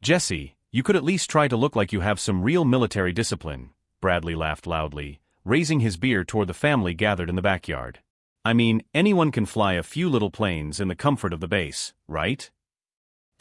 Jesse, you could at least try to look like you have some real military discipline, Bradley laughed loudly, raising his beer toward the family gathered in the backyard. I mean, anyone can fly a few little planes in the comfort of the base, right?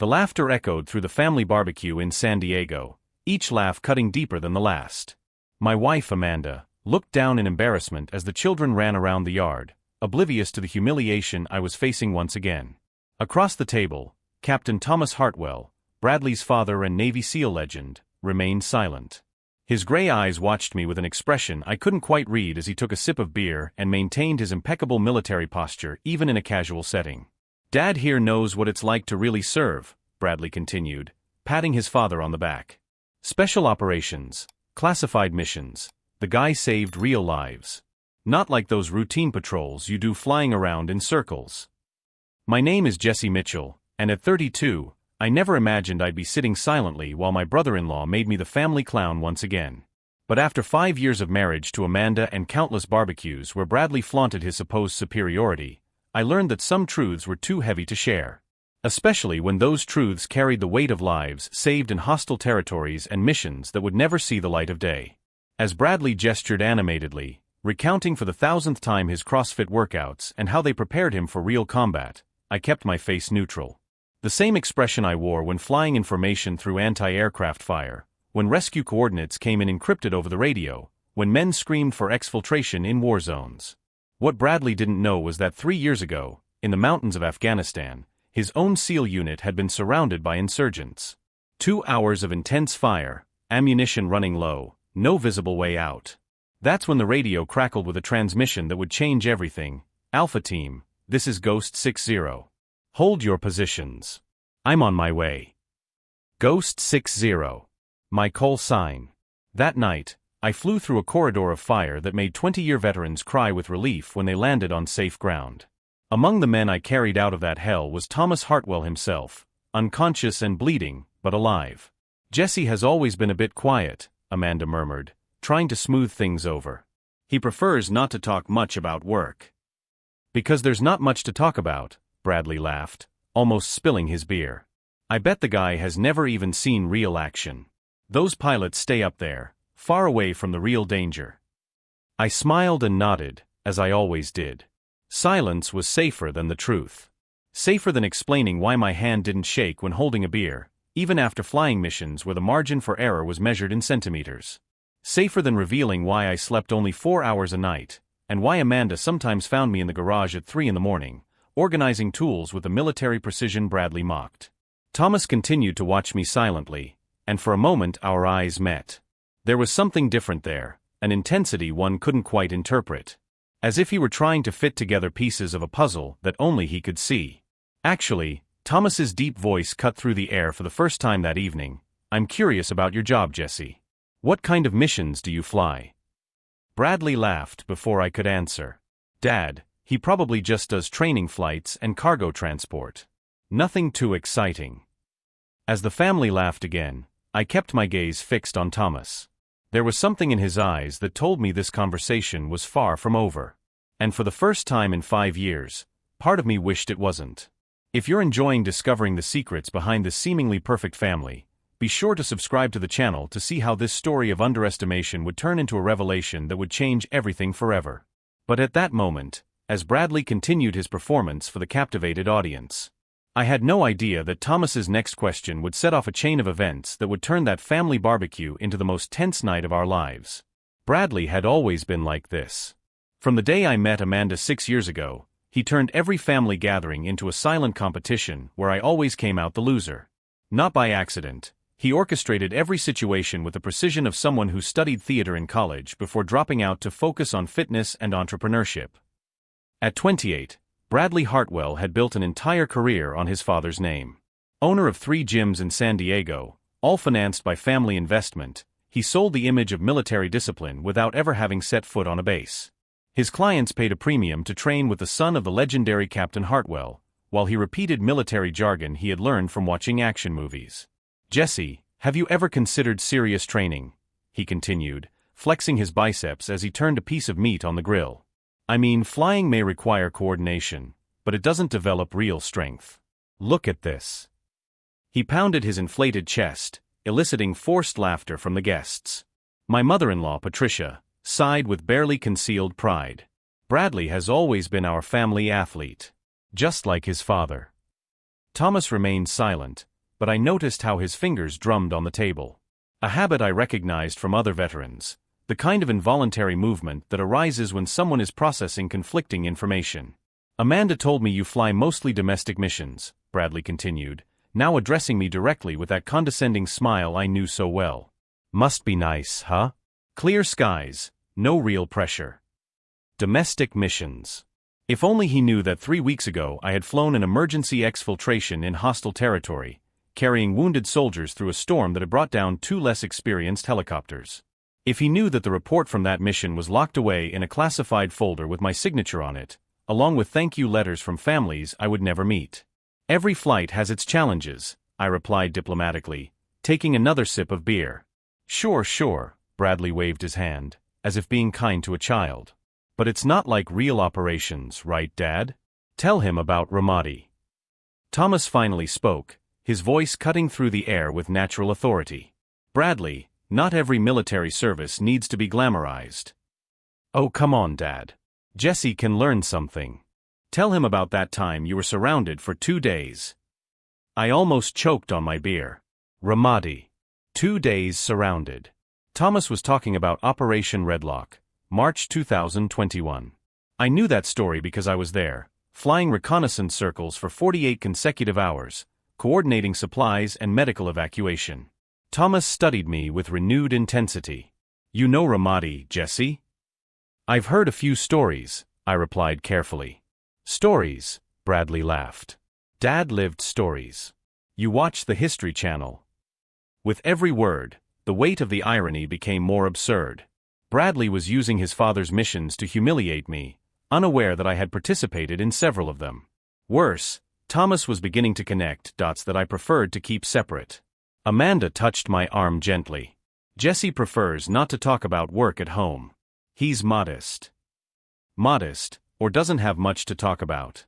The laughter echoed through the family barbecue in San Diego, each laugh cutting deeper than the last. My wife, Amanda, looked down in embarrassment as the children ran around the yard, oblivious to the humiliation I was facing once again. Across the table, Captain Thomas Hartwell, Bradley's father and Navy SEAL legend, remained silent. His gray eyes watched me with an expression I couldn't quite read as he took a sip of beer and maintained his impeccable military posture even in a casual setting. Dad here knows what it's like to really serve, Bradley continued, patting his father on the back. Special operations, classified missions, the guy saved real lives. Not like those routine patrols you do flying around in circles. My name is Jesse Mitchell, and at 32, I never imagined I'd be sitting silently while my brother-in-law made me the family clown once again. But after 5 years of marriage to Amanda and countless barbecues where Bradley flaunted his supposed superiority, I learned that some truths were too heavy to share. Especially when those truths carried the weight of lives saved in hostile territories and missions that would never see the light of day. As Bradley gestured animatedly, recounting for the 1,000th time his CrossFit workouts and how they prepared him for real combat, I kept my face neutral. The same expression I wore when flying information through anti-aircraft fire, when rescue coordinates came in encrypted over the radio, when men screamed for exfiltration in war zones. What Bradley didn't know was that 3 years ago, in the mountains of Afghanistan, his own SEAL unit had been surrounded by insurgents. 2 hours of intense fire, ammunition running low, no visible way out. That's when the radio crackled with a transmission that would change everything. Alpha Team, this is Ghost 60. Hold your positions. I'm on my way. Ghost 60. My call sign. That night, I flew through a corridor of fire that made 20-year veterans cry with relief when they landed on safe ground. Among the men I carried out of that hell was Thomas Hartwell himself, unconscious and bleeding, but alive. Jesse has always been a bit quiet, Amanda murmured, trying to smooth things over. He prefers not to talk much about work. Because there's not much to talk about, Bradley laughed, almost spilling his beer. I bet the guy has never even seen real action. Those pilots stay up there, far away from the real danger. I smiled and nodded, as I always did. Silence was safer than the truth. Safer than explaining why my hand didn't shake when holding a beer, even after flying missions where the margin for error was measured in centimeters. Safer than revealing why I slept only 4 hours a night, and why Amanda sometimes found me in the garage at 3 in the morning, organizing tools with the military precision Bradley mocked. Thomas continued to watch me silently, and for a moment our eyes met. There was something different there, an intensity one couldn't quite interpret. As if he were trying to fit together pieces of a puzzle that only he could see. Actually, Thomas's deep voice cut through the air for the first time that evening. I'm curious about your job, Jesse. What kind of missions do you fly? Bradley laughed before I could answer. Dad, he probably just does training flights and cargo transport. Nothing too exciting. As the family laughed again, I kept my gaze fixed on Thomas. There was something in his eyes that told me this conversation was far from over. And for the first time in 5 years, part of me wished it wasn't. If you're enjoying discovering the secrets behind this seemingly perfect family, be sure to subscribe to the channel to see how this story of underestimation would turn into a revelation that would change everything forever. But at that moment, as Bradley continued his performance for the captivated audience, I had no idea that Thomas's next question would set off a chain of events that would turn that family barbecue into the most tense night of our lives. Bradley had always been like this. From the day I met Amanda 6 years ago, he turned every family gathering into a silent competition where I always came out the loser. Not by accident, he orchestrated every situation with the precision of someone who studied theater in college before dropping out to focus on fitness and entrepreneurship. At 28, Bradley Hartwell had built an entire career on his father's name. Owner of 3 gyms in San Diego, all financed by family investment, he sold the image of military discipline without ever having set foot on a base. His clients paid a premium to train with the son of the legendary Captain Hartwell, while he repeated military jargon he had learned from watching action movies. Jesse, have you ever considered serious training? He continued, flexing his biceps as he turned a piece of meat on the grill. I mean, flying may require coordination, but it doesn't develop real strength. Look at this. He pounded his inflated chest, eliciting forced laughter from the guests. My mother-in-law, Patricia, sighed with barely concealed pride. Bradley has always been our family athlete. Just like his father. Thomas remained silent, but I noticed how his fingers drummed on the table. A habit I recognized from other veterans, the kind of involuntary movement that arises when someone is processing conflicting information. Amanda told me you fly mostly domestic missions, Bradley continued, now addressing me directly with that condescending smile I knew so well. Must be nice, huh? Clear skies, no real pressure. Domestic missions. If only he knew that 3 weeks ago I had flown an emergency exfiltration in hostile territory, carrying wounded soldiers through a storm that had brought down 2 less experienced helicopters. If he knew that the report from that mission was locked away in a classified folder with my signature on it, along with thank you letters from families I would never meet. Every flight has its challenges, I replied diplomatically, taking another sip of beer. Sure, Bradley waved his hand, as if being kind to a child. But it's not like real operations, right, Dad? Tell him about Ramadi. Thomas finally spoke, his voice cutting through the air with natural authority. Bradley, not every military service needs to be glamorized. Oh, come on, Dad. Jesse can learn something. Tell him about that time you were surrounded for 2 days. I almost choked on my beer. Ramadi. 2 days surrounded. Thomas was talking about Operation Redlock. March 2021. I knew that story because I was there, flying reconnaissance circles for 48 consecutive hours, coordinating supplies and medical evacuation. Thomas studied me with renewed intensity. You know Ramadi, Jesse? I've heard a few stories, I replied carefully. Stories, Bradley laughed. Dad lived stories. You watch the History Channel. With every word, the weight of the irony became more absurd. Bradley was using his father's missions to humiliate me, unaware that I had participated in several of them. Worse, Thomas was beginning to connect dots that I preferred to keep separate. Amanda touched my arm gently. Jesse prefers not to talk about work at home. He's modest. Modest, or doesn't have much to talk about.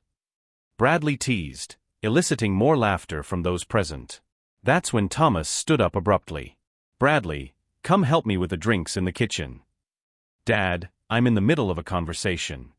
Bradley teased, eliciting more laughter from those present. That's when Thomas stood up abruptly. Bradley, come help me with the drinks in the kitchen. Dad, I'm in the middle of a conversation.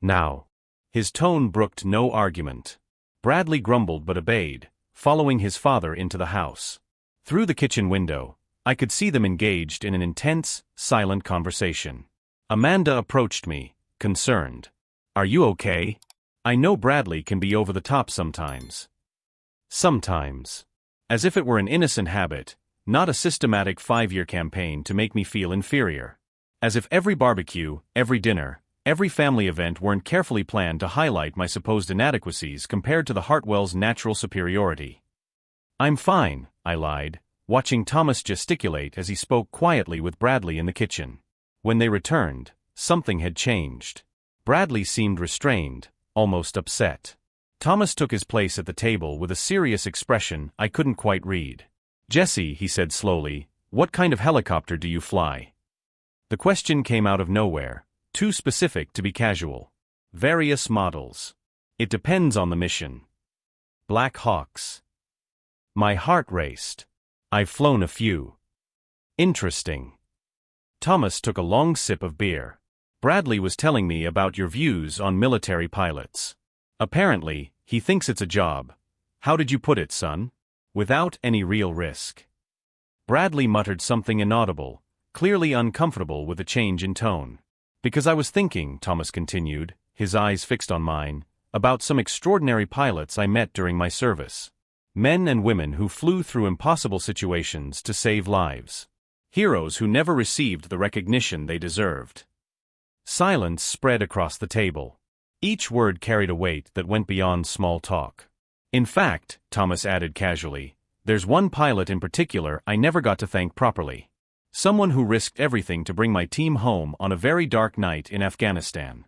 Now. His tone brooked no argument. Bradley grumbled but obeyed, following his father into the house. Through the kitchen window, I could see them engaged in an intense, silent conversation. Amanda approached me, concerned. Are you okay? I know Bradley can be over the top sometimes. Sometimes. As if it were an innocent habit, not a systematic 5-year campaign to make me feel inferior. As if every barbecue, every dinner, every family event weren't carefully planned to highlight my supposed inadequacies compared to the Hartwell's natural superiority. I'm fine, I lied, watching Thomas gesticulate as he spoke quietly with Bradley in the kitchen. When they returned, something had changed. Bradley seemed restrained, almost upset. Thomas took his place at the table with a serious expression I couldn't quite read. Jesse, he said slowly, what kind of helicopter do you fly? The question came out of nowhere, too specific to be casual. Various models. It depends on the mission. Black Hawks. My heart raced. I've flown a few. Interesting. Thomas took a long sip of beer. Bradley was telling me about your views on military pilots. Apparently, he thinks it's a job. How did you put it, son? Without any real risk. Bradley muttered something inaudible, clearly uncomfortable with the change in tone. Because I was thinking, Thomas continued, his eyes fixed on mine, about some extraordinary pilots I met during my service. Men and women who flew through impossible situations to save lives. Heroes who never received the recognition they deserved. Silence spread across the table. Each word carried a weight that went beyond small talk. In fact, Thomas added casually, there's one pilot in particular I never got to thank properly. Someone who risked everything to bring my team home on a very dark night in Afghanistan.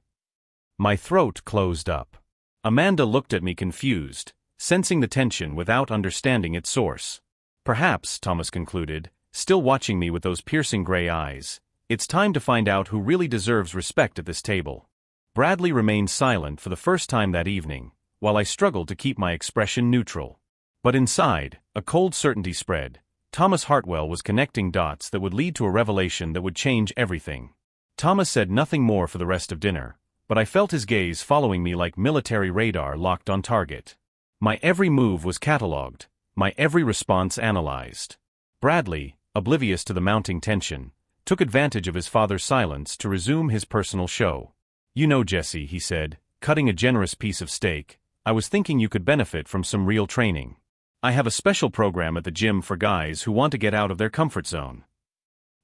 My throat closed up. Amanda looked at me confused, sensing the tension without understanding its source. Perhaps, Thomas concluded, still watching me with those piercing gray eyes, it's time to find out who really deserves respect at this table. Bradley remained silent for the first time that evening, while I struggled to keep my expression neutral. But inside, a cold certainty spread. Thomas Hartwell was connecting dots that would lead to a revelation that would change everything. Thomas said nothing more for the rest of dinner, but I felt his gaze following me like military radar locked on target. My every move was catalogued, my every response analyzed. Bradley, oblivious to the mounting tension, took advantage of his father's silence to resume his personal show. "You know, Jesse," he said, cutting a generous piece of steak, "I was thinking you could benefit from some real training. I have a special program at the gym for guys who want to get out of their comfort zone."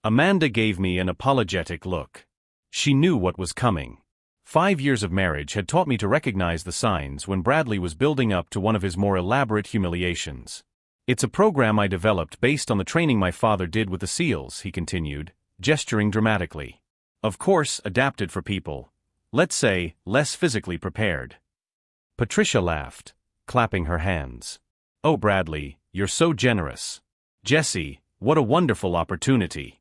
Amanda gave me an apologetic look. She knew what was coming. 5 years of marriage had taught me to recognize the signs when Bradley was building up to one of his more elaborate humiliations. "It's a program I developed based on the training my father did with the SEALs," he continued, gesturing dramatically. "Of course, adapted for people, let's say, less physically prepared." Patricia laughed, clapping her hands. "Oh, Bradley, you're so generous." "Jesse, what a wonderful opportunity."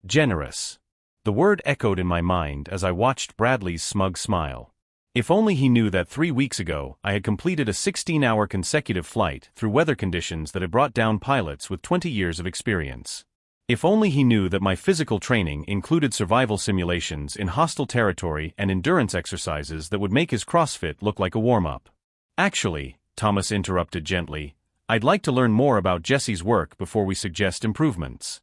Generous. The word echoed in my mind as I watched Bradley's smug smile. If only he knew that 3 weeks ago I had completed a 16-hour consecutive flight through weather conditions that had brought down pilots with 20 years of experience. If only he knew that my physical training included survival simulations in hostile territory and endurance exercises that would make his CrossFit look like a warm-up. "Actually," Thomas interrupted gently, "I'd like to learn more about Jesse's work before we suggest improvements."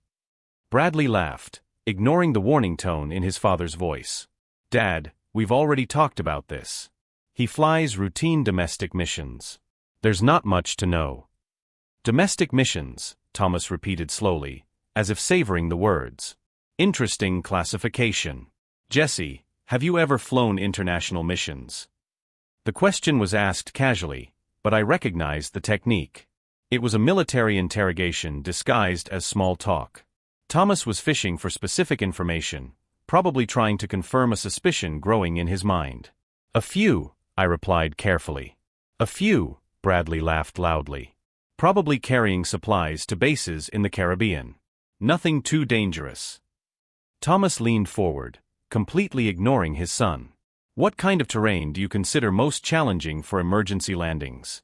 Bradley laughed, ignoring the warning tone in his father's voice. "Dad, we've already talked about this. He flies routine domestic missions. There's not much to know." "Domestic missions," Thomas repeated slowly, as if savoring the words. "Interesting classification. Jesse, have you ever flown international missions?" The question was asked casually, but I recognized the technique. It was a military interrogation disguised as small talk. Thomas was fishing for specific information, probably trying to confirm a suspicion growing in his mind. "A few," I replied carefully. "A few," Bradley laughed loudly. "Probably carrying supplies to bases in the Caribbean. Nothing too dangerous." Thomas leaned forward, completely ignoring his son. "What kind of terrain do you consider most challenging for emergency landings?"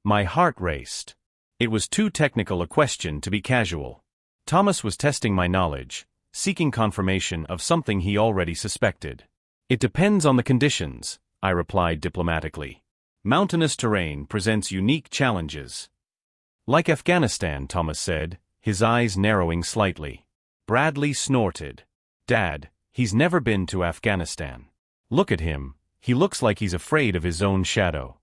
My heart raced. It was too technical a question to be casual. Thomas was testing my knowledge, seeking confirmation of something he already suspected. "It depends on the conditions," I replied diplomatically. "Mountainous terrain presents unique challenges." "Like Afghanistan," Thomas said, his eyes narrowing slightly. Bradley snorted. "Dad, he's never been to Afghanistan. Look at him, he looks like he's afraid of his own shadow."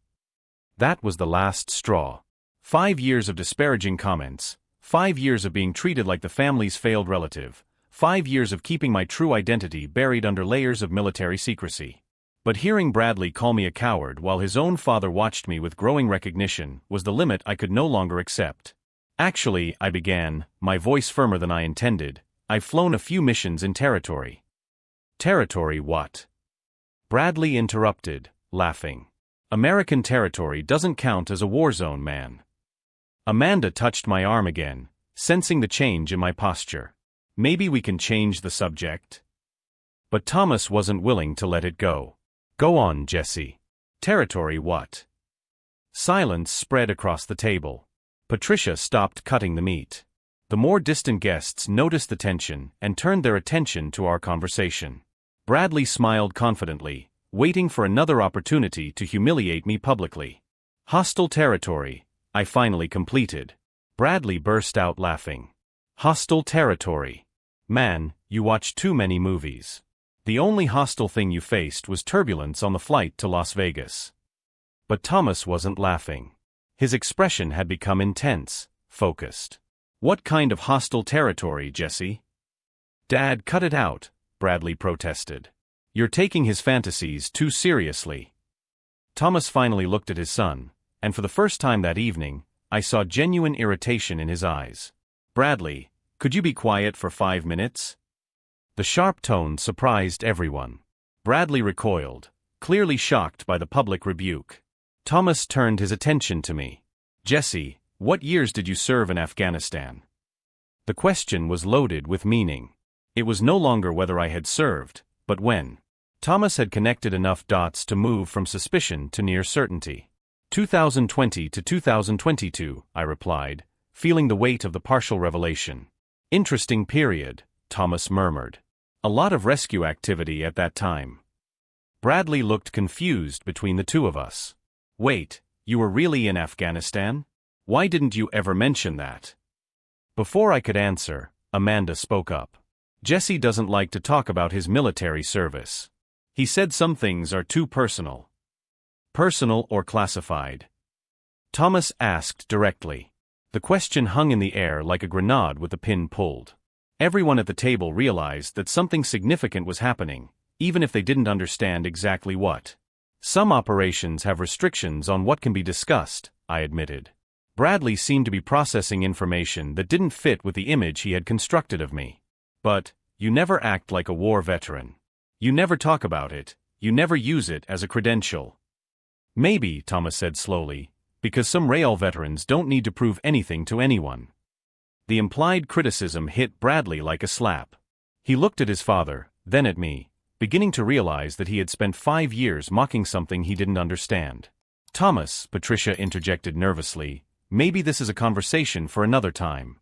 That was the last straw. 5 years of disparaging comments, 5 years of being treated like the family's failed relative, 5 years of keeping my true identity buried under layers of military secrecy. But hearing Bradley call me a coward while his own father watched me with growing recognition was the limit I could no longer accept. "Actually," I began, my voice firmer than I intended, "I've flown a few missions in territory." "Territory what?" Bradley interrupted, laughing. "American territory doesn't count as a war zone, man." Amanda touched my arm again, sensing the change in my posture. "Maybe we can change the subject?" But Thomas wasn't willing to let it go. "Go on, Jesse. Territory what?" Silence spread across the table. Patricia stopped cutting the meat. The more distant guests noticed the tension and turned their attention to our conversation. Bradley smiled confidently, waiting for another opportunity to humiliate me publicly. "Hostile territory," I finally completed. Bradley burst out laughing. "Hostile territory. Man, you watch too many movies. The only hostile thing you faced was turbulence on the flight to Las Vegas." But Thomas wasn't laughing. His expression had become intense, focused. "What kind of hostile territory, Jesse?" "Dad, cut it out," Bradley protested. "You're taking his fantasies too seriously." Thomas finally looked at his son, and for the first time that evening, I saw genuine irritation in his eyes. "Bradley, could you be quiet for 5 minutes?" The sharp tone surprised everyone. Bradley recoiled, clearly shocked by the public rebuke. Thomas turned his attention to me. "Jesse, what years did you serve in Afghanistan?" The question was loaded with meaning. It was no longer whether I had served, but when. Thomas had connected enough dots to move from suspicion to near certainty. 2020 to 2022, I replied, feeling the weight of the partial revelation. Interesting period, Thomas murmured. A lot of rescue activity at that time. Bradley looked confused between the two of us. Wait, you were really in Afghanistan? Why didn't you ever mention that? Before I could answer, Amanda spoke up. Jesse doesn't like to talk about his military service. He said some things are too personal. Personal or classified? Thomas asked directly. The question hung in the air like a grenade with the pin pulled. Everyone at the table realized that something significant was happening, even if they didn't understand exactly what. Some operations have restrictions on what can be discussed, I admitted. Bradley seemed to be processing information that didn't fit with the image he had constructed of me. But, you never act like a war veteran. You never talk about it, you never use it as a credential. Maybe, Thomas said slowly, because some rail veterans don't need to prove anything to anyone. The implied criticism hit Bradley like a slap. He looked at his father, then at me, beginning to realize that he had spent 5 years mocking something he didn't understand. Thomas, Patricia interjected nervously, maybe this is a conversation for another time.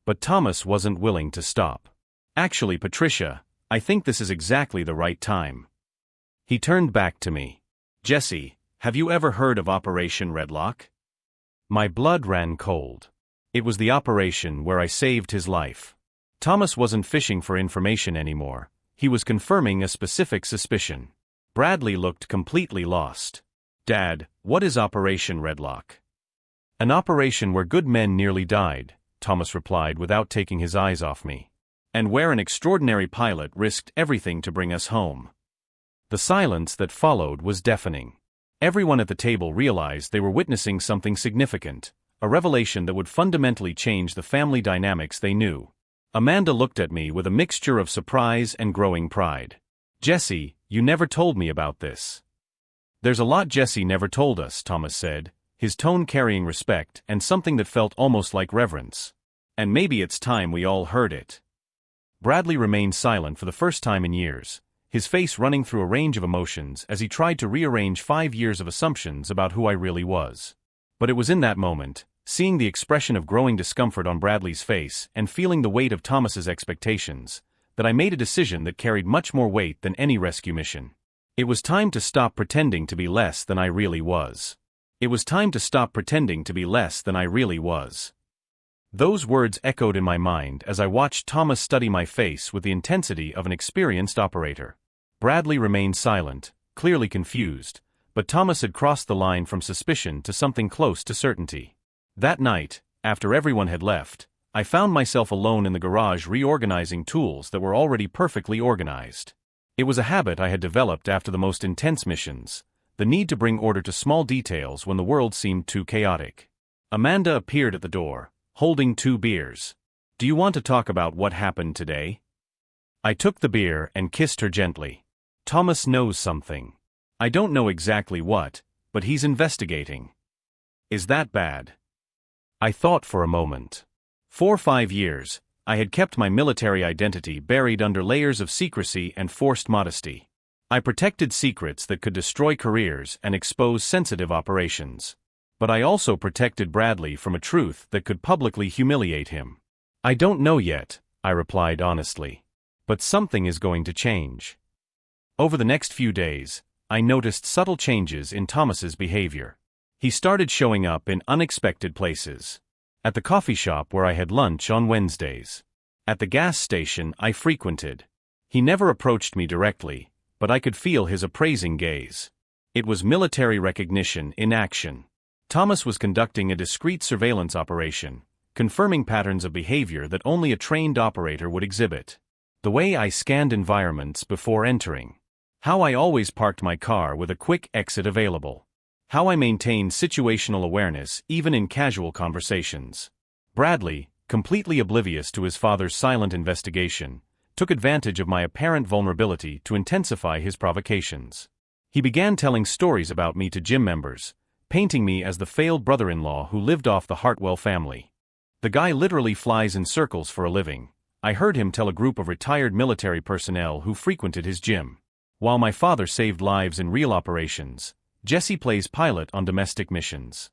But Thomas wasn't willing to stop. Actually, Patricia, I think this is exactly the right time. He turned back to me. Jesse, have you ever heard of Operation Redlock? My blood ran cold. It was the operation where I saved his life. Thomas wasn't fishing for information anymore. He was confirming a specific suspicion. Bradley looked completely lost. Dad, what is Operation Redlock? An operation where good men nearly died, Thomas replied without taking his eyes off me. And where an extraordinary pilot risked everything to bring us home. The silence that followed was deafening. Everyone at the table realized they were witnessing something significant, a revelation that would fundamentally change the family dynamics they knew. Amanda looked at me with a mixture of surprise and growing pride. Jesse, you never told me about this. There's a lot Jesse never told us, Thomas said, his tone carrying respect and something that felt almost like reverence. And maybe it's time we all heard it. Bradley remained silent for the first time in years, his face running through a range of emotions as he tried to rearrange 5 years of assumptions about who I really was. But it was in that moment, seeing the expression of growing discomfort on Bradley's face and feeling the weight of Thomas's expectations, that I made a decision that carried much more weight than any rescue mission. It was time to stop pretending to be less than I really was. It was time to stop pretending to be less than I really was. Those words echoed in my mind as I watched Thomas study my face with the intensity of an experienced operator. Bradley remained silent, clearly confused, but Thomas had crossed the line from suspicion to something close to certainty. That night, after everyone had left, I found myself alone in the garage reorganizing tools that were already perfectly organized. It was a habit I had developed after the most intense missions, the need to bring order to small details when the world seemed too chaotic. Amanda appeared at the door, holding 2 beers. Do you want to talk about what happened today? I took the beer and kissed her gently. Thomas knows something. I don't know exactly what, but he's investigating. Is that bad? I thought for a moment. For 5 years, I had kept my military identity buried under layers of secrecy and forced modesty. I protected secrets that could destroy careers and expose sensitive operations. But I also protected Bradley from a truth that could publicly humiliate him. I don't know yet, I replied honestly. But something is going to change. Over the next few days, I noticed subtle changes in Thomas's behavior. He started showing up in unexpected places. At the coffee shop where I had lunch on Wednesdays. At the gas station I frequented. He never approached me directly, but I could feel his appraising gaze. It was military recognition in action. Thomas was conducting a discreet surveillance operation, confirming patterns of behavior that only a trained operator would exhibit. The way I scanned environments before entering. How I always parked my car with a quick exit available. How I maintained situational awareness even in casual conversations. Bradley, completely oblivious to his father's silent investigation, took advantage of my apparent vulnerability to intensify his provocations. He began telling stories about me to gym members, painting me as the failed brother-in-law who lived off the Hartwell family. The guy literally flies in circles for a living, I heard him tell a group of retired military personnel who frequented his gym. While my father saved lives in real operations, Jesse plays pilot on domestic missions.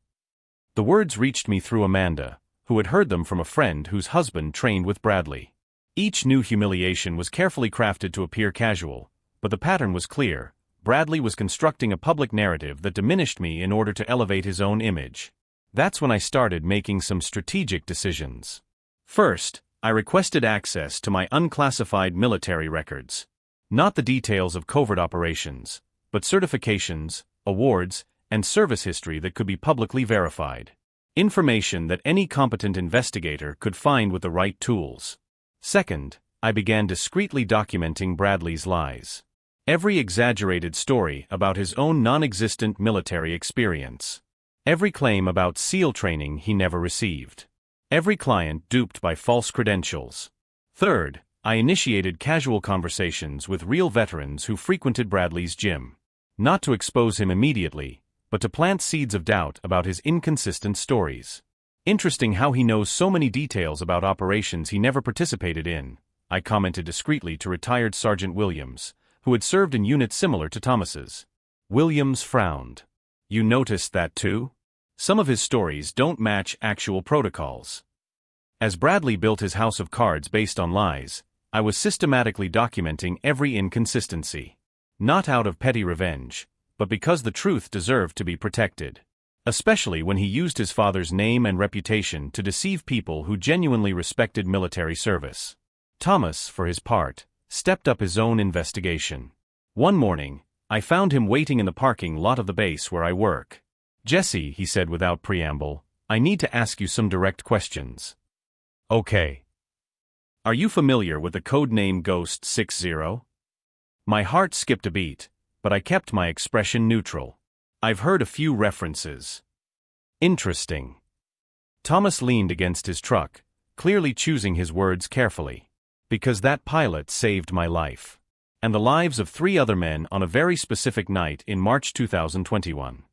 The words reached me through Amanda, who had heard them from a friend whose husband trained with Bradley. Each new humiliation was carefully crafted to appear casual, but the pattern was clear. Bradley was constructing a public narrative that diminished me in order to elevate his own image. That's when I started making some strategic decisions. First, I requested access to my unclassified military records. Not the details of covert operations, but certifications, awards, and service history that could be publicly verified. Information that any competent investigator could find with the right tools. Second, I began discreetly documenting Bradley's lies. Every exaggerated story about his own non-existent military experience. Every claim about SEAL training he never received. Every client duped by false credentials. Third, I initiated casual conversations with real veterans who frequented Bradley's gym. Not to expose him immediately, but to plant seeds of doubt about his inconsistent stories. Interesting how he knows so many details about operations he never participated in, I commented discreetly to retired Sergeant Williams, who had served in units similar to Thomas's. Williams frowned. You noticed that too? Some of his stories don't match actual protocols. As Bradley built his house of cards based on lies, I was systematically documenting every inconsistency. Not out of petty revenge, but because the truth deserved to be protected. Especially when he used his father's name and reputation to deceive people who genuinely respected military service. Thomas, for his part, stepped up his own investigation. One morning, I found him waiting in the parking lot of the base where I work. Jesse, he said without preamble, I need to ask you some direct questions. Okay. Are you familiar with the code name Ghost 60? My heart skipped a beat, but I kept my expression neutral. I've heard a few references. Interesting. Thomas leaned against his truck, clearly choosing his words carefully. Because that pilot saved my life. And the lives of 3 other men on a very specific night in March 2021.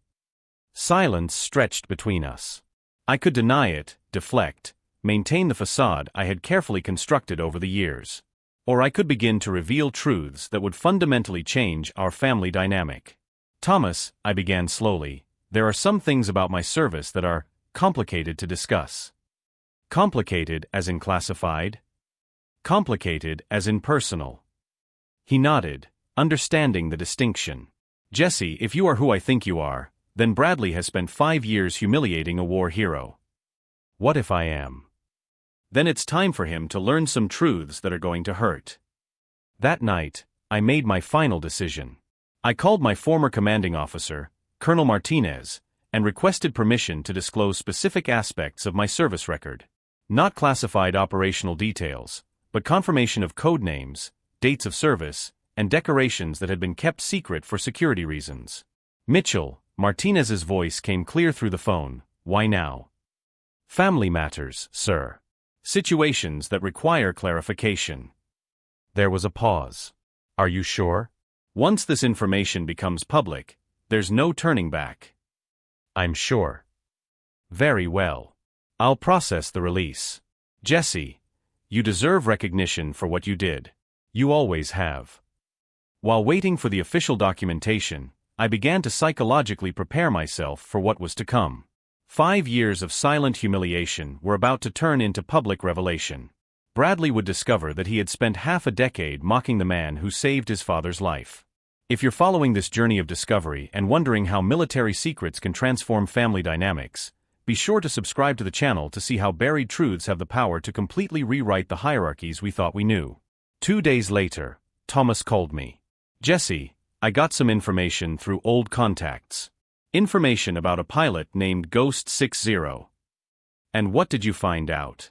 Silence stretched between us. I could deny it, deflect, maintain the facade I had carefully constructed over the years. Or I could begin to reveal truths that would fundamentally change our family dynamic. Thomas, I began slowly, there are some things about my service that are complicated to discuss. Complicated as in classified? Complicated as in personal. He nodded, understanding the distinction. Jesse, if you are who I think you are, then Bradley has spent 5 years humiliating a war hero. What if I am? Then it's time for him to learn some truths that are going to hurt. That night, I made my final decision. I called my former commanding officer, Colonel Martinez, and requested permission to disclose specific aspects of my service record. Not classified operational details, but confirmation of code names, dates of service, and decorations that had been kept secret for security reasons. Mitchell, Martinez's voice came clear through the phone. Why now? Family matters, sir. Situations that require clarification. There was a pause. Are you sure? Once this information becomes public, there's no turning back. I'm sure. Very well. I'll process the release. Jesse, you deserve recognition for what you did. You always have. While waiting for the official documentation, I began to psychologically prepare myself for what was to come. 5 years of silent humiliation were about to turn into public revelation. Bradley would discover that he had spent half a decade mocking the man who saved his father's life. If you're following this journey of discovery and wondering how military secrets can transform family dynamics, be sure to subscribe to the channel to see how buried truths have the power to completely rewrite the hierarchies we thought we knew. 2 days later, Thomas called me. Jesse, I got some information through old contacts. Information about a pilot named Ghost 60. And what did you find out?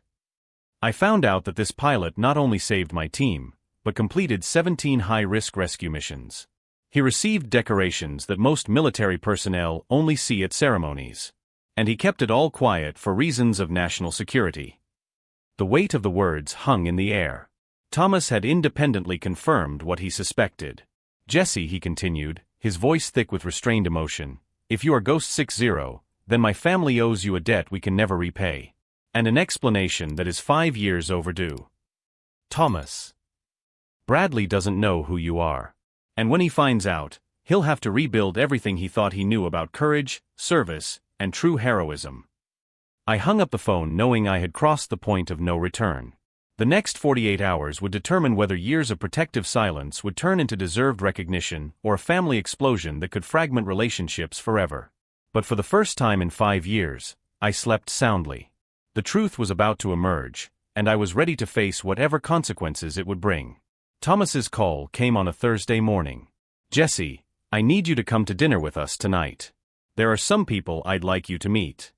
I found out that this pilot not only saved my team, but completed 17 high-risk rescue missions. He received decorations that most military personnel only see at ceremonies. And he kept it all quiet for reasons of national security. The weight of the words hung in the air. Thomas had independently confirmed what he suspected. Jesse, he continued, his voice thick with restrained emotion, if you are Ghost 60, then my family owes you a debt we can never repay. And an explanation that is 5 years overdue. Thomas. Bradley doesn't know who you are. And when he finds out, He'll have to rebuild everything he thought he knew about courage, service, and true heroism. I hung up the phone knowing I had crossed the point of no return. The next 48 hours would determine whether years of protective silence would turn into deserved recognition or a family explosion that could fragment relationships forever. But for the first time in 5 years, I slept soundly. The truth was about to emerge, and I was ready to face whatever consequences it would bring. Thomas's call came on a Thursday morning. "Jesse, I need you to come to dinner with us tonight. There are some people I'd like you to meet."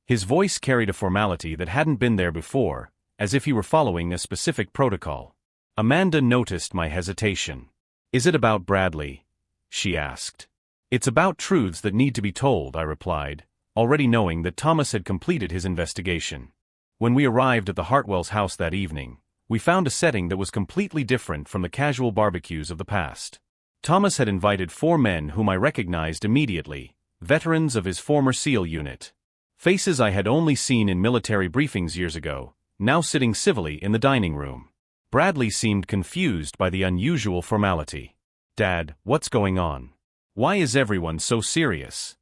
His voice carried a formality that hadn't been there before, as if he were following a specific protocol. Amanda noticed my hesitation. "Is it about Bradley?" she asked. "It's about truths that need to be told," I replied, already knowing that Thomas had completed his investigation. When we arrived at the Hartwells' house that evening, we found a setting that was completely different from the casual barbecues of the past. Thomas had invited 4 men whom I recognized immediately, veterans of his former SEAL unit. Faces I had only seen in military briefings years ago, now sitting civilly in the dining room. Bradley seemed confused by the unusual formality. "Dad, what's going on? Why is everyone so serious?"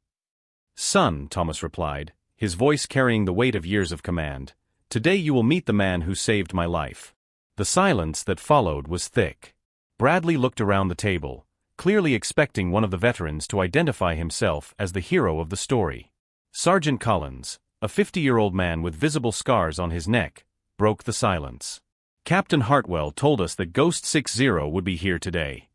"Son," Thomas replied, his voice carrying the weight of years of command, "today you will meet the man who saved my life." The silence that followed was thick. Bradley looked around the table, clearly expecting one of the veterans to identify himself as the hero of the story. Sergeant Collins, a 50-year-old man with visible scars on his neck, broke the silence. "Captain Hartwell told us that Ghost 60 would be here today."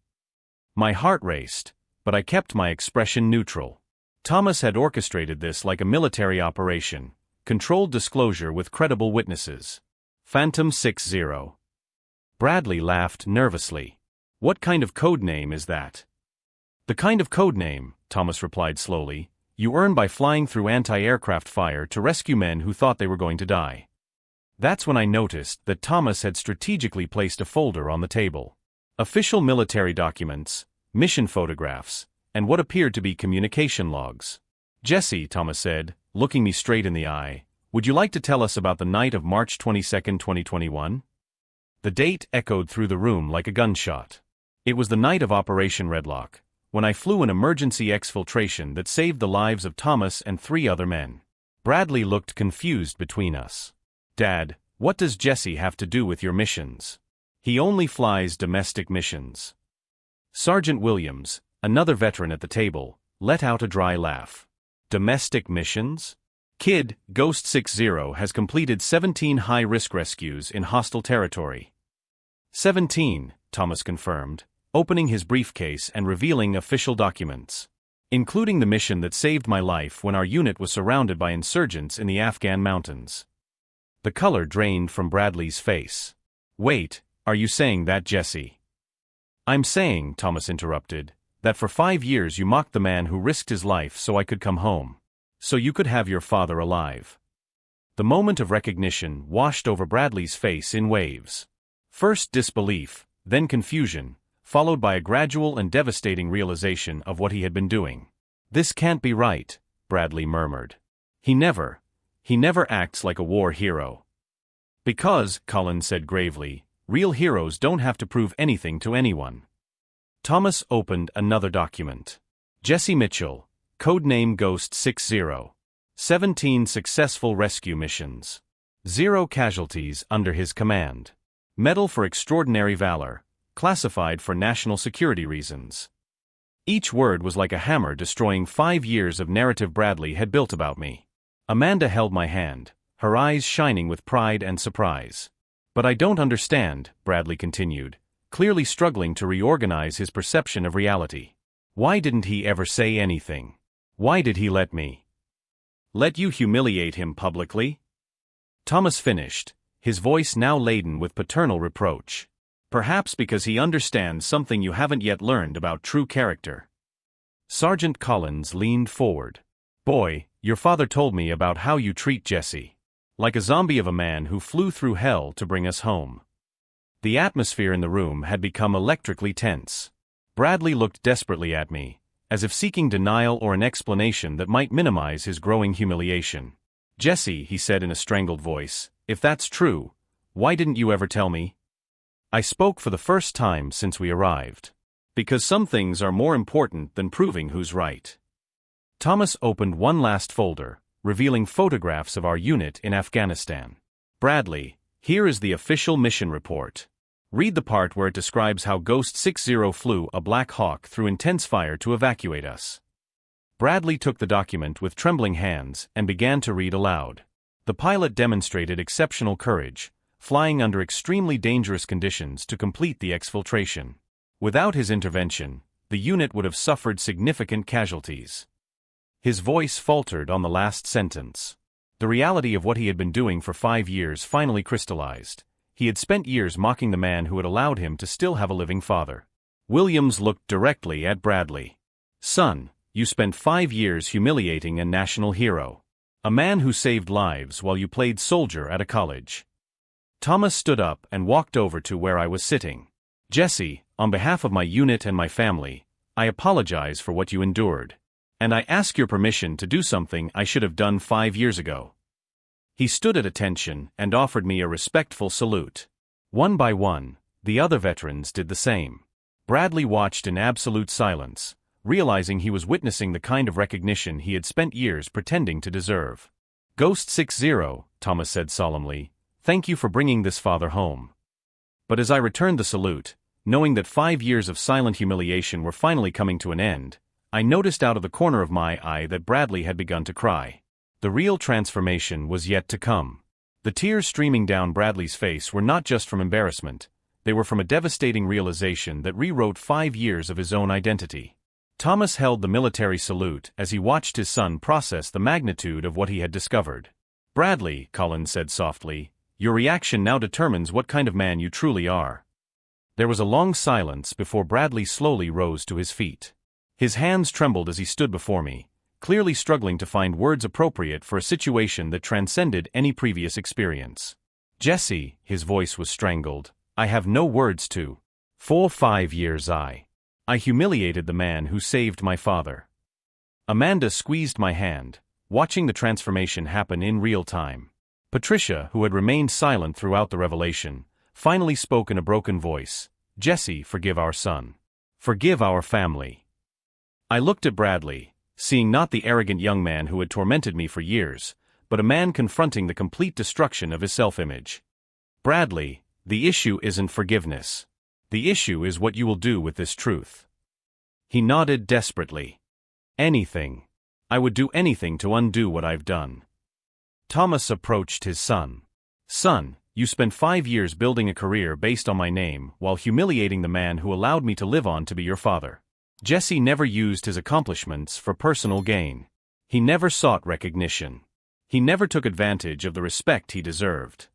My heart raced, but I kept my expression neutral. Thomas had orchestrated this like a military operation, controlled disclosure with credible witnesses. "Phantom 60. Bradley laughed nervously. "What kind of code name is that?" "The kind of code name," Thomas replied slowly, "you earn by flying through anti-aircraft fire to rescue men who thought they were going to die." That's when I noticed that Thomas had strategically placed a folder on the table. Official military documents, mission photographs, and what appeared to be communication logs. "Jesse," Thomas said, looking me straight in the eye, "would you like to tell us about the night of March 22, 2021? The date echoed through the room like a gunshot. It was the night of Operation Redlock, when I flew an emergency exfiltration that saved the lives of Thomas and 3 other men. Bradley looked confused between us. "Dad, what does Jesse have to do with your missions? He only flies domestic missions." Sergeant Williams, another veteran at the table, let out a dry laugh. "Domestic missions? Kid, Ghost 60 has completed 17 high-risk rescues in hostile territory." 17, Thomas confirmed, opening his briefcase and revealing official documents. "Including the mission that saved my life when our unit was surrounded by insurgents in the Afghan mountains." The color drained from Bradley's face. "Wait, are you saying that, Jesse?" "I'm saying," Thomas interrupted, "that for 5 years you mocked the man who risked his life so I could come home. So you could have your father alive." The moment of recognition washed over Bradley's face in waves. First disbelief, then confusion, followed by a gradual and devastating realization of what he had been doing. "This can't be right," Bradley murmured. He never acts like a war hero." "Because," Collins said gravely, "real heroes don't have to prove anything to anyone." Thomas opened another document. "Jesse Mitchell, codename Ghost 60. 17 successful rescue missions. 0 casualties under his command. Medal for extraordinary valor, classified for national security reasons." Each word was like a hammer destroying 5 years of narrative Bradley had built about me. Amanda held my hand, her eyes shining with pride and surprise. "But I don't understand," Bradley continued, clearly struggling to reorganize his perception of reality. "Why didn't he ever say anything? Why did he let you humiliate him publicly?" Thomas finished, his voice now laden with paternal reproach. "Perhaps because he understands something you haven't yet learned about true character." Sergeant Collins leaned forward. "Boy, your father told me about how you treat Jesse. Like a zombie of a man who flew through hell to bring us home." The atmosphere in the room had become electrically tense. Bradley looked desperately at me, as if seeking denial or an explanation that might minimize his growing humiliation. "Jesse," he said in a strangled voice, "if that's true, why didn't you ever tell me?" I spoke for the first time since we arrived. Because some things are more important than proving who's right. Thomas opened one last folder, revealing photographs of our unit in Afghanistan. Bradley, here is the official mission report. Read the part where it describes how Ghost 60 flew a Black Hawk through intense fire to evacuate us. Bradley took the document with trembling hands and began to read aloud. The pilot demonstrated exceptional courage, flying under extremely dangerous conditions to complete the exfiltration. Without his intervention, the unit would have suffered significant casualties. His voice faltered on the last sentence. The reality of what he had been doing for 5 years finally crystallized. He had spent years mocking the man who had allowed him to still have a living father. Williams looked directly at Bradley. Son, you spent 5 years humiliating a national hero. A man who saved lives while you played soldier at a college. Thomas stood up and walked over to where I was sitting. Jesse, on behalf of my unit and my family, I apologize for what you endured. And I ask your permission to do something I should have done 5 years ago. He stood at attention and offered me a respectful salute. One by one, the other veterans did the same. Bradley watched in absolute silence, realizing he was witnessing the kind of recognition he had spent years pretending to deserve. Ghost 60, Thomas said solemnly, thank you for bringing this father home. But as I returned the salute, knowing that 5 years of silent humiliation were finally coming to an end, I noticed out of the corner of my eye that Bradley had begun to cry. The real transformation was yet to come. The tears streaming down Bradley's face were not just from embarrassment, they were from a devastating realization that rewrote 5 years of his own identity. Thomas held the military salute as he watched his son process the magnitude of what he had discovered. Bradley, Collins said softly, your reaction now determines what kind of man you truly are. There was a long silence before Bradley slowly rose to his feet. His hands trembled as he stood before me, clearly struggling to find words appropriate for a situation that transcended any previous experience. Jesse, his voice was strangled, I have no words to. For 5 years I humiliated the man who saved my father. Amanda squeezed my hand, watching the transformation happen in real time. Patricia, who had remained silent throughout the revelation, finally spoke in a broken voice. Jesse, forgive our son. Forgive our family. I looked at Bradley, seeing not the arrogant young man who had tormented me for years, but a man confronting the complete destruction of his self-image. Bradley, the issue isn't forgiveness. The issue is what you will do with this truth. He nodded desperately. Anything. I would do anything to undo what I've done. Thomas approached his son. Son, you spent 5 years building a career based on my name while humiliating the man who allowed me to live on to be your father. Jesse never used his accomplishments for personal gain. He never sought recognition. He never took advantage of the respect he deserved.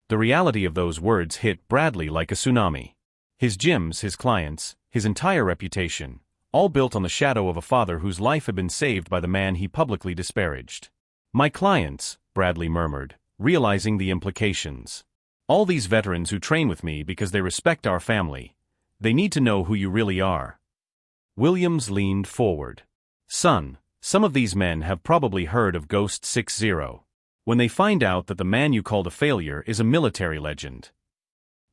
The reality of those words hit Bradley like a tsunami. His gyms, his clients, his entire reputation, all built on the shadow of a father whose life had been saved by the man he publicly disparaged. My clients, Bradley murmured, realizing the implications. All these veterans who train with me because they respect our family, they need to know who you really are. Williams leaned forward. Son, some of these men have probably heard of Ghost 60. When they find out that the man you called a failure is a military legend.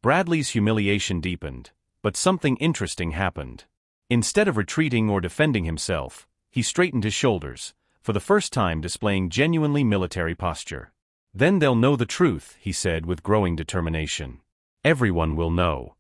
Bradley's humiliation deepened, but something interesting happened. Instead of retreating or defending himself, he straightened his shoulders, for the first time displaying genuinely military posture. Then they'll know the truth, he said with growing determination. Everyone will know.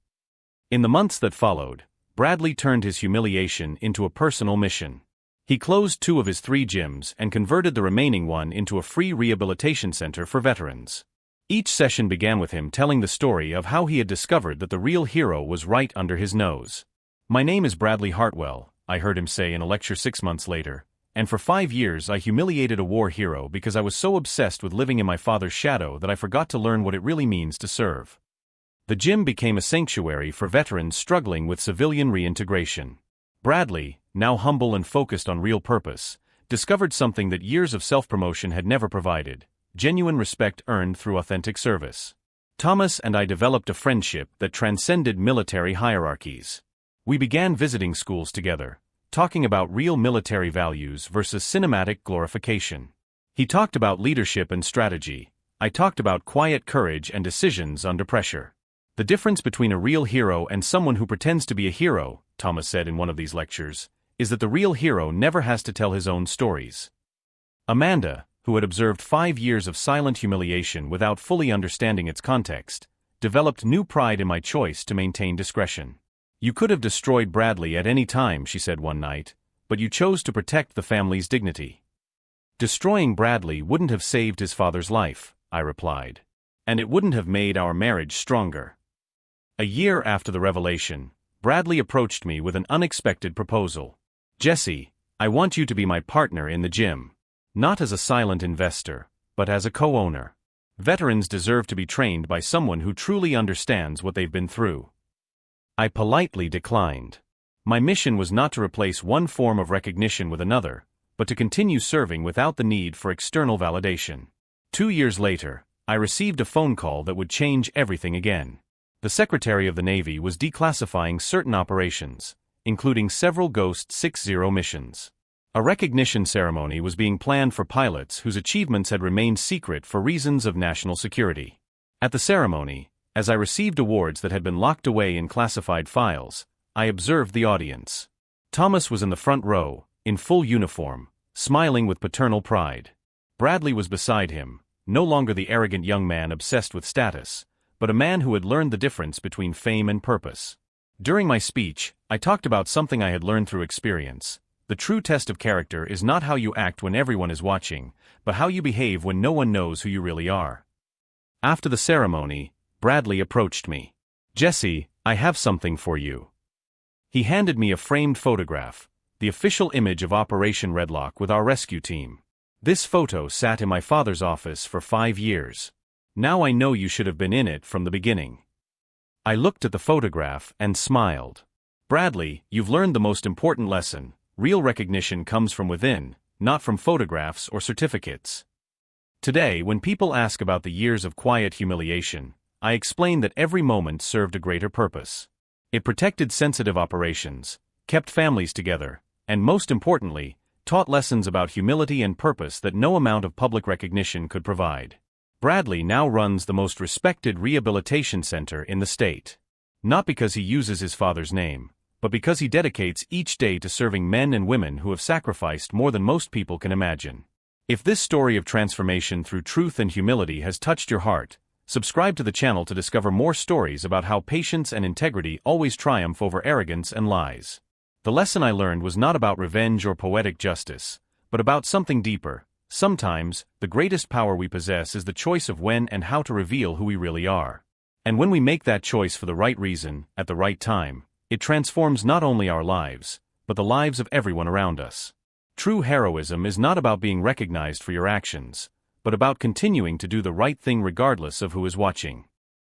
In the months that followed, Bradley turned his humiliation into a personal mission. He closed 2 of his 3 gyms and converted the remaining one into a free rehabilitation center for veterans. Each session began with him telling the story of how he had discovered that the real hero was right under his nose. My name is Bradley Hartwell, I heard him say in a lecture 6 months later, and for 5 years I humiliated a war hero because I was so obsessed with living in my father's shadow that I forgot to learn what it really means to serve. The gym became a sanctuary for veterans struggling with civilian reintegration. Bradley, now humble and focused on real purpose, discovered something that years of self-promotion had never provided: genuine respect earned through authentic service. Thomas and I developed a friendship that transcended military hierarchies. We began visiting schools together, talking about real military values versus cinematic glorification. He talked about leadership and strategy. I talked about quiet courage and decisions under pressure. The difference between a real hero and someone who pretends to be a hero, Thomas said in one of these lectures, is that the real hero never has to tell his own stories. Amanda, who had observed 5 years of silent humiliation without fully understanding its context, developed new pride in my choice to maintain discretion. "You could have destroyed Bradley at any time," she said one night, "but you chose to protect the family's dignity." "Destroying Bradley wouldn't have saved his father's life," I replied. "And it wouldn't have made our marriage stronger." A year after the revelation, Bradley approached me with an unexpected proposal. "Jesse, I want you to be my partner in the gym. Not as a silent investor, but as a co-owner. Veterans deserve to be trained by someone who truly understands what they've been through." I politely declined. My mission was not to replace one form of recognition with another, but to continue serving without the need for external validation. 2 years later, I received a phone call that would change everything again. The Secretary of the Navy was declassifying certain operations, including several Ghost 60 missions. A recognition ceremony was being planned for pilots whose achievements had remained secret for reasons of national security. At the ceremony, as I received awards that had been locked away in classified files, I observed the audience. Thomas was in the front row, in full uniform, smiling with paternal pride. Bradley was beside him, no longer the arrogant young man obsessed with status, but a man who had learned the difference between fame and purpose. During my speech, I talked about something I had learned through experience. The true test of character is not how you act when everyone is watching, but how you behave when no one knows who you really are. After the ceremony, Bradley approached me. "Jesse, I have something for you." He handed me a framed photograph, the official image of Operation Redlock with our rescue team. "This photo sat in my father's office for 5 years. Now I know you should have been in it from the beginning." I looked at the photograph and smiled. "Bradley, you've learned the most important lesson. Real recognition comes from within, not from photographs or certificates." Today, when people ask about the years of quiet humiliation, I explain that every moment served a greater purpose. It protected sensitive operations, kept families together, and most importantly, taught lessons about humility and purpose that no amount of public recognition could provide. Bradley now runs the most respected rehabilitation center in the state. Not because he uses his father's name, but because he dedicates each day to serving men and women who have sacrificed more than most people can imagine. If this story of transformation through truth and humility has touched your heart, subscribe to the channel to discover more stories about how patience and integrity always triumph over arrogance and lies. The lesson I learned was not about revenge or poetic justice, but about something deeper. Sometimes, the greatest power we possess is the choice of when and how to reveal who we really are. And when we make that choice for the right reason, at the right time, it transforms not only our lives, but the lives of everyone around us. True heroism is not about being recognized for your actions, but about continuing to do the right thing regardless of who is watching.